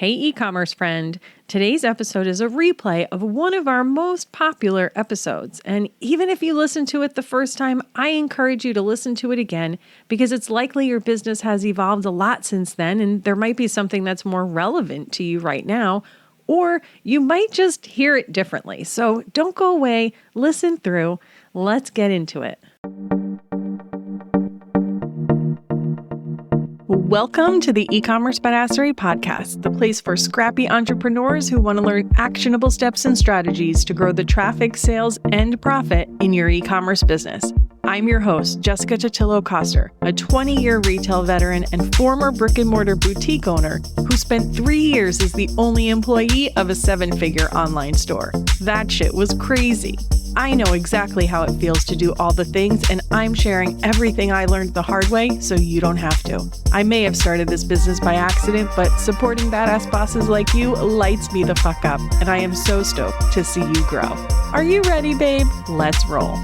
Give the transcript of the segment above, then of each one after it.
Hey, e-commerce friend. Today's episode is a replay of one of our most popular episodes. And even if you listen to it the first time, I encourage you to listen to it again because it's likely your business has evolved a lot since then and there might be something that's more relevant to you right now, or you might just hear it differently. So don't go away, listen through. Let's get into it. Welcome to the eCommerce Badassery podcast, the place for scrappy entrepreneurs who want to learn actionable steps and strategies to grow the traffic, sales, and profit in your e-commerce business. I'm your host, Jessica Totillo-Coster, a 20-year retail veteran and former brick-and-mortar boutique owner who spent 3 years as the only employee of a 7-figure online store. That shit was crazy. I know exactly how it feels to do all the things, and I'm sharing everything I learned the hard way so you don't have to. I may have started this business by accident, but supporting badass bosses like you lights me the fuck up, and I am so stoked to see you grow. Are you ready, babe? Let's roll.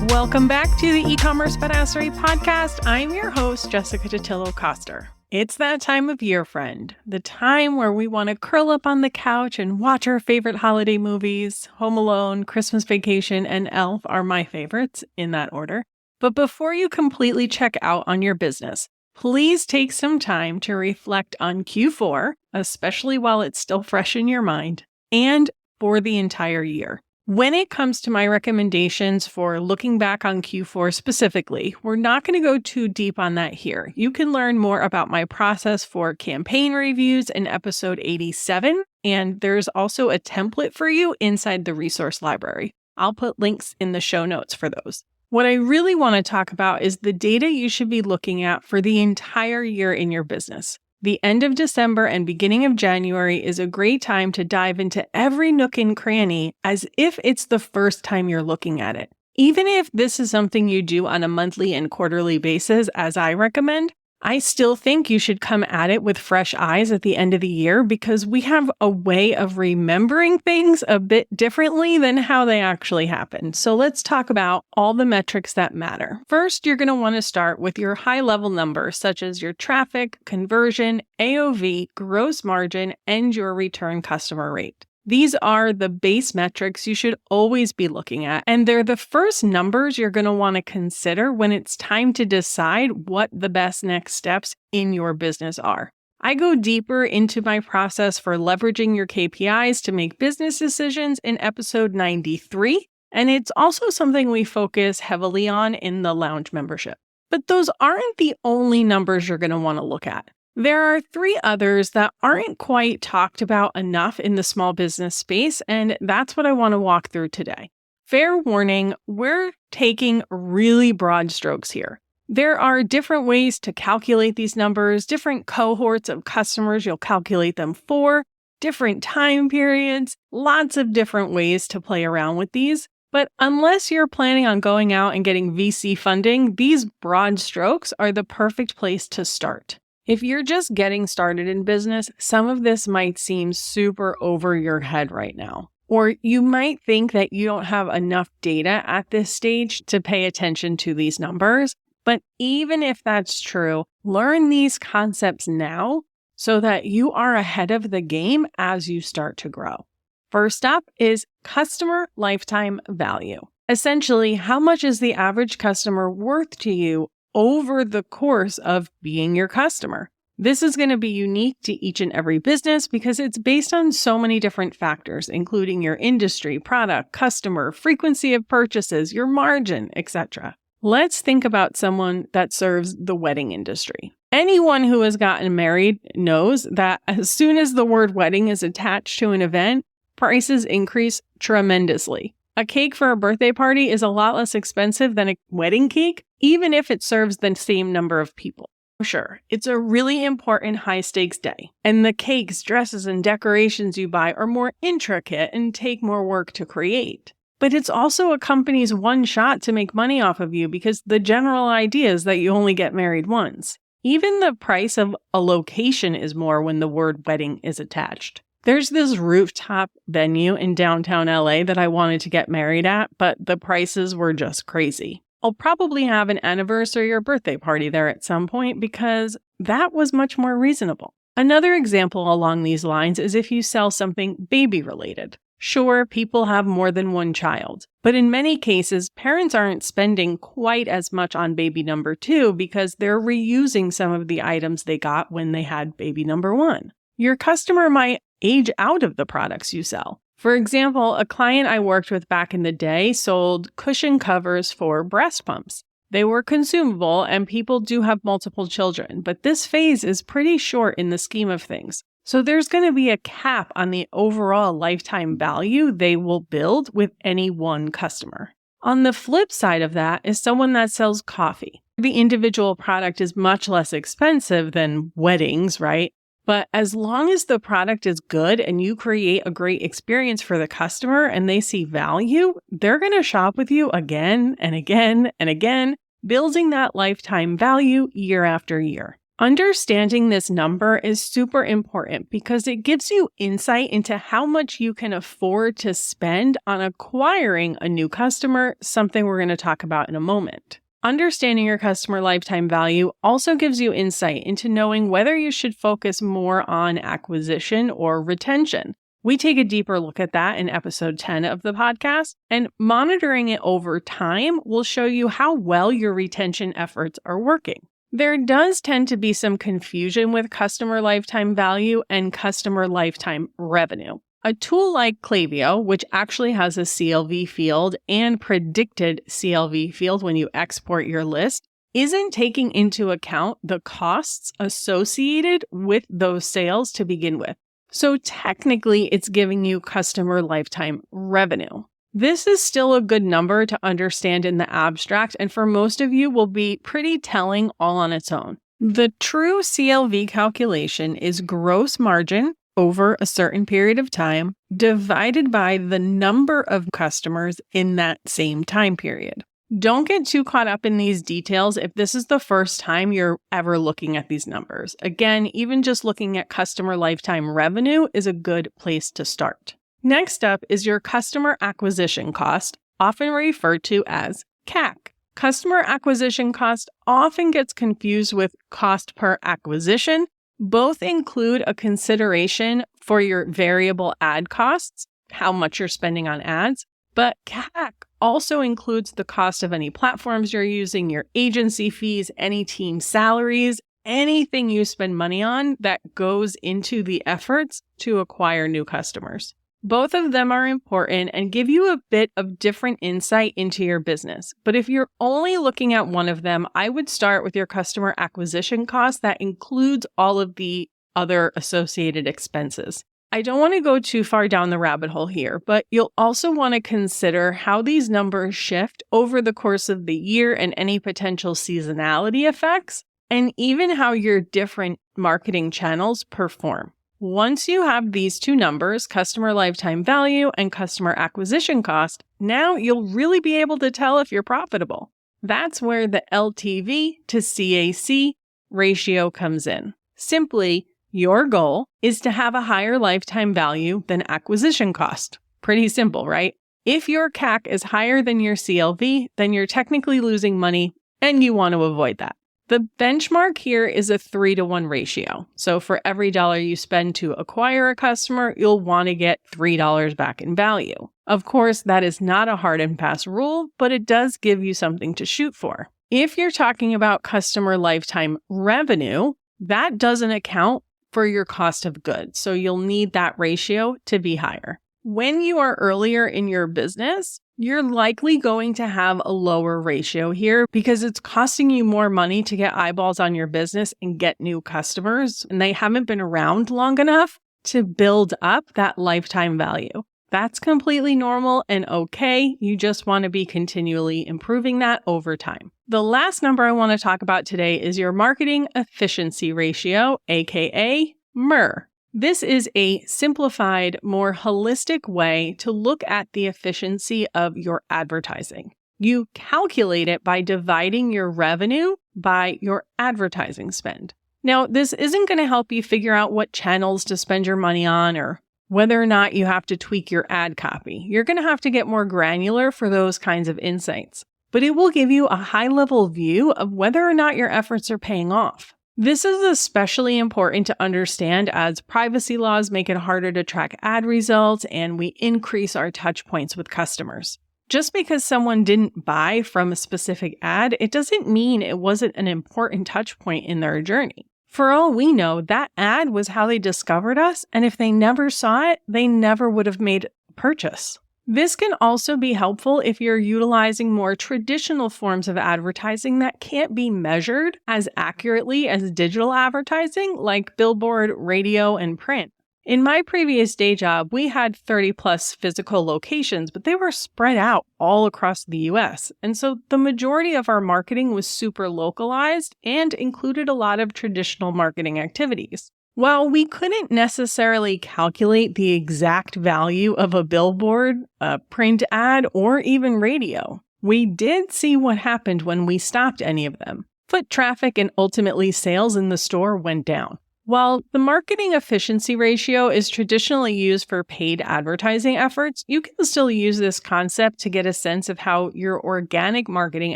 Welcome back to the eCommerce Badassery podcast. I'm your host, Jessica Totillo-Coster. It's that time of year, friend. The time where we want to curl up on the couch and watch our favorite holiday movies. Home Alone, Christmas Vacation, and Elf are my favorites in that order. But before you completely check out on your business, please take some time to reflect on Q4, especially while it's still fresh in your mind, and for the entire year. When it comes to my recommendations for looking back on Q4 specifically, we're not going to go too deep on that here. You can learn more about my process for campaign reviews in episode 87, and there's also a template for you inside the resource library. I'll put links in the show notes for those. What I really want to talk about is the data you should be looking at for the entire year in your business. The end of December and beginning of January is a great time to dive into every nook and cranny as if it's the first time you're looking at it. Even if this is something you do on a monthly and quarterly basis, as I recommend, I still think you should come at it with fresh eyes at the end of the year because we have a way of remembering things a bit differently than how they actually happen. So let's talk about all the metrics that matter. First, you're going to want to start with your high-level numbers, such as your traffic, conversion, AOV, gross margin, and your return customer rate. These are the base metrics you should always be looking at, and they're the first numbers you're going to want to consider when it's time to decide what the best next steps in your business are. I go deeper into my process for leveraging your KPIs to make business decisions in episode 93, and it's also something we focus heavily on in the lounge membership. But those aren't the only numbers you're going to want to look at. There are 3 others that aren't quite talked about enough in the small business space, and that's what I want to walk through today. Fair warning, we're taking really broad strokes here. There are different ways to calculate these numbers, different cohorts of customers you'll calculate them for, different time periods, lots of different ways to play around with these. But unless you're planning on going out and getting VC funding, these broad strokes are the perfect place to start. If you're just getting started in business, some of this might seem super over your head right now. Or you might think that you don't have enough data at this stage to pay attention to these numbers. But even if that's true, learn these concepts now so that you are ahead of the game as you start to grow. First up is customer lifetime value. Essentially, how much is the average customer worth to you over the course of being your customer? This is going to be unique to each and every business because it's based on so many different factors, including your industry, product, customer, frequency of purchases, your margin, etc. Let's think about someone that serves the wedding industry. Anyone who has gotten married knows that as soon as the word wedding is attached to an event, prices increase tremendously. A cake for a birthday party is a lot less expensive than a wedding cake, even if it serves the same number of people. Sure, it's a really important high-stakes day, and the cakes, dresses, and decorations you buy are more intricate and take more work to create. But it's also a company's one shot to make money off of you because the general idea is that you only get married once. Even the price of a location is more when the word wedding is attached. There's this rooftop venue in downtown LA that I wanted to get married at, but the prices were just crazy. I'll probably have an anniversary or birthday party there at some point because that was much more reasonable. Another example along these lines is if you sell something baby-related. Sure, people have more than one child, but in many cases, parents aren't spending quite as much on baby number 2 because they're reusing some of the items they got when they had baby number 1. Your customer might age out of the products you sell. For example, a client I worked with back in the day sold cushion covers for breast pumps. They were consumable and people do have multiple children, but this phase is pretty short in the scheme of things. So there's going to be a cap on the overall lifetime value they will build with any one customer. On the flip side of that is someone that sells coffee. The individual product is much less expensive than weddings, right? But as long as the product is good and you create a great experience for the customer and they see value, they're going to shop with you again and again and again, building that lifetime value year after year. Understanding this number is super important because it gives you insight into how much you can afford to spend on acquiring a new customer, something we're going to talk about in a moment. Understanding your customer lifetime value also gives you insight into knowing whether you should focus more on acquisition or retention. We take a deeper look at that in episode 10 of the podcast, and monitoring it over time will show you how well your retention efforts are working. There does tend to be some confusion with customer lifetime value and customer lifetime revenue. A tool like Klaviyo, which actually has a CLV field and predicted CLV field when you export your list, isn't taking into account the costs associated with those sales to begin with. So technically, it's giving you customer lifetime revenue. This is still a good number to understand in the abstract, and for most of you will be pretty telling all on its own. The true CLV calculation is gross margin over a certain period of time divided by the number of customers in that same time period. Don't get too caught up in these details if this is the first time you're ever looking at these numbers. Again, even just looking at customer lifetime revenue is a good place to start. Next up is your customer acquisition cost, often referred to as CAC. Customer acquisition cost often gets confused with cost per acquisition. Both include a consideration for your variable ad costs, how much you're spending on ads, but CAC also includes the cost of any platforms you're using, your agency fees, any team salaries, anything you spend money on that goes into the efforts to acquire new customers. Both of them are important and give you a bit of different insight into your business. But if you're only looking at one of them, I would start with your customer acquisition cost that includes all of the other associated expenses. I don't want to go too far down the rabbit hole here, but you'll also want to consider how these numbers shift over the course of the year and any potential seasonality effects, and even how your different marketing channels perform. Once you have these two numbers, customer lifetime value and customer acquisition cost, now you'll really be able to tell if you're profitable. That's where the LTV to CAC ratio comes in. Simply, your goal is to have a higher lifetime value than acquisition cost. Pretty simple, right? If your CAC is higher than your CLV, then you're technically losing money and you want to avoid that. The benchmark here is a 3-to-1 ratio. So for every dollar you spend to acquire a customer, you'll want to get $3 back in value. Of course, that is not a hard and fast rule, but it does give you something to shoot for. If you're talking about customer lifetime revenue, that doesn't account for your cost of goods. So you'll need that ratio to be higher. When you are earlier in your business, you're likely going to have a lower ratio here because it's costing you more money to get eyeballs on your business and get new customers, and they haven't been around long enough to build up that lifetime value. That's completely normal and okay. You just want to be continually improving that over time. The last number I want to talk about today is your marketing efficiency ratio, aka MER. This is a simplified, more holistic way to look at the efficiency of your advertising. You calculate it by dividing your revenue by your advertising spend. Now, this isn't going to help you figure out what channels to spend your money on or whether or not you have to tweak your ad copy. You're going to have to get more granular for those kinds of insights. but it will give you a high-level view of whether or not your efforts are paying off. This is especially important to understand as privacy laws make it harder to track ad results and we increase our touch points with customers. Just because someone didn't buy from a specific ad, it doesn't mean it wasn't an important touch point in their journey. For all we know, that ad was how they discovered us, and if they never saw it, they never would have made a purchase. This can also be helpful if you're utilizing more traditional forms of advertising that can't be measured as accurately as digital advertising like billboard, radio, and print. In my previous day job, we had 30 plus physical locations, but they were spread out all across the US. And so the majority of our marketing was super localized and included a lot of traditional marketing activities. While we couldn't necessarily calculate the exact value of a billboard, a print ad, or even radio, we did see what happened when we stopped any of them. Foot traffic and ultimately sales in the store went down. While the marketing efficiency ratio is traditionally used for paid advertising efforts, you can still use this concept to get a sense of how your organic marketing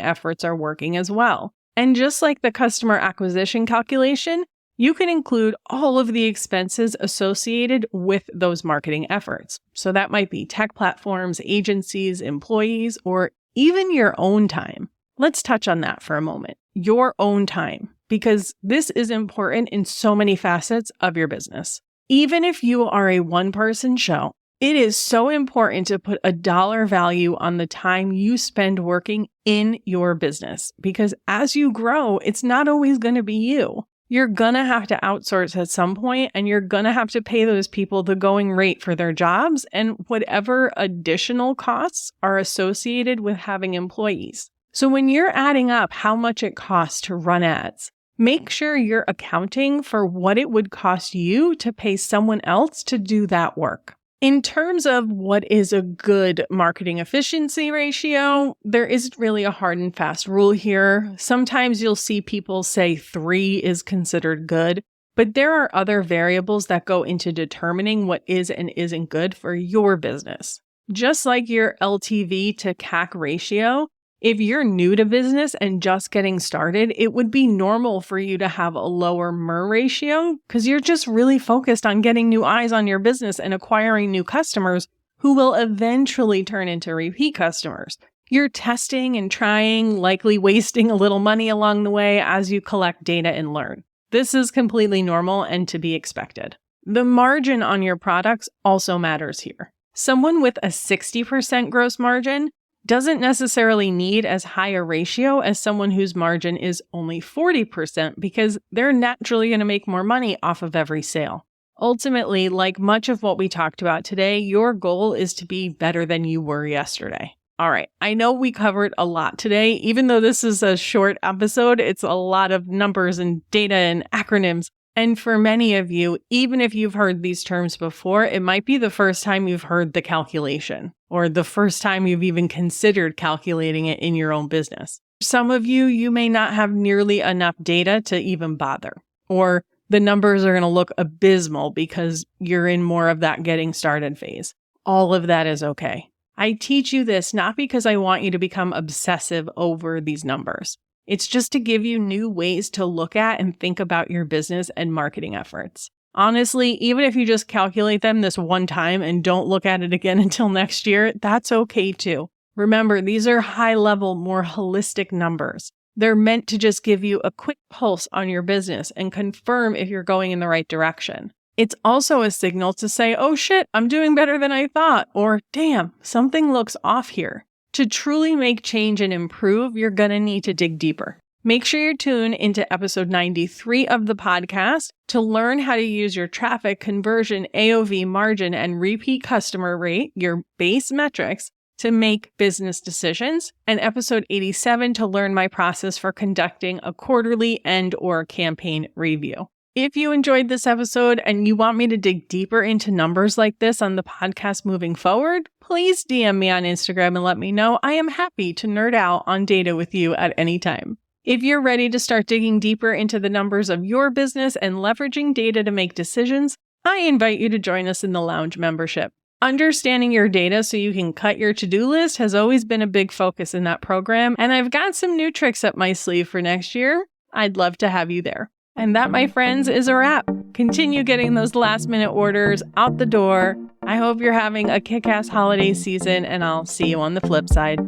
efforts are working as well. And just like the customer acquisition calculation, you can include all of the expenses associated with those marketing efforts. So that might be tech platforms, agencies, employees, or even your own time. Let's touch on that for a moment. Your own time. Because this is important in so many facets of your business. Even if you are a one-person show, it is so important to put a dollar value on the time you spend working in your business. Because as you grow, it's not always going to be you. You're going to have to outsource at some point, and you're going to have to pay those people the going rate for their jobs and whatever additional costs are associated with having employees. So when you're adding up how much it costs to run ads, make sure you're accounting for what it would cost you to pay someone else to do that work. In terms of what is a good marketing efficiency ratio, there isn't really a hard and fast rule here. Sometimes you'll see people say 3 is considered good, but there are other variables that go into determining what is and isn't good for your business. Just like your LTV to CAC ratio, if you're new to business and just getting started, it would be normal for you to have a lower MER ratio because you're just really focused on getting new eyes on your business and acquiring new customers who will eventually turn into repeat customers. You're testing and trying, likely wasting a little money along the way as you collect data and learn. This is completely normal and to be expected. The margin on your products also matters here. Someone with a 60% gross margin doesn't necessarily need as high a ratio as someone whose margin is only 40% because they're naturally going to make more money off of every sale. Ultimately, like much of what we talked about today, your goal is to be better than you were yesterday. All right, I know we covered a lot today. Even though this is a short episode, it's a lot of numbers and data and acronyms. And for many of you, even if you've heard these terms before, it might be the first time you've heard the calculation or the first time you've even considered calculating it in your own business. Some of you, you may not have nearly enough data to even bother, or the numbers are going to look abysmal because you're in more of that getting started phase. All of that is okay. I teach you this not because I want you to become obsessive over these numbers. It's just to give you new ways to look at and think about your business and marketing efforts. Honestly, even if you just calculate them this one time and don't look at it again until next year, that's okay too. Remember, these are high-level, more holistic numbers. They're meant to just give you a quick pulse on your business and confirm if you're going in the right direction. It's also a signal to say, oh shit, I'm doing better than I thought, or damn, something looks off here. To truly make change and improve, you're going to need to dig deeper. Make sure you tune into episode 93 of the podcast to learn how to use your traffic, conversion, AOV, margin, and repeat customer rate, your base metrics, to make business decisions, and episode 87 to learn my process for conducting a quarterly and/or campaign review. If you enjoyed this episode and you want me to dig deeper into numbers like this on the podcast moving forward, please DM me on Instagram and let me know. I am happy to nerd out on data with you at any time. If you're ready to start digging deeper into the numbers of your business and leveraging data to make decisions, I invite you to join us in the Lounge membership. Understanding your data so you can cut your to-do list has always been a big focus in that program, and I've got some new tricks up my sleeve for next year. I'd love to have you there. And that, my friends, is a wrap. Continue getting those last-minute orders out the door. I hope you're having a kick-ass holiday season, and I'll see you on the flip side.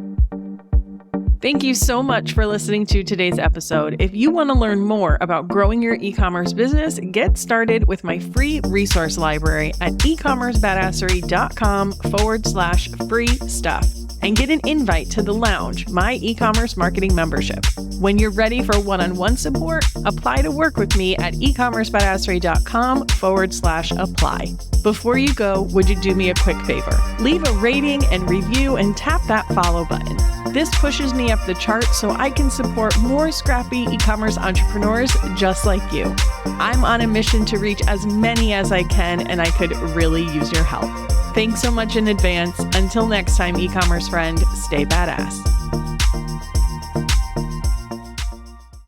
Thank you so much for listening to today's episode. If you want to learn more about growing your e-commerce business, get started with my free resource library at ecommercebadassery.com/free stuff and get an invite to the Lounge, my e-commerce marketing membership. When you're ready for one-on-one support, apply to work with me at ecommercebadassery.com/apply. Before you go, would you do me a quick favor? Leave a rating and review and tap that follow button. This pushes me up the chart so I can support more scrappy e-commerce entrepreneurs just like you. I'm on a mission to reach as many as I can, and I could really use your help. Thanks so much in advance. Until next time, e-commerce friend, stay badass.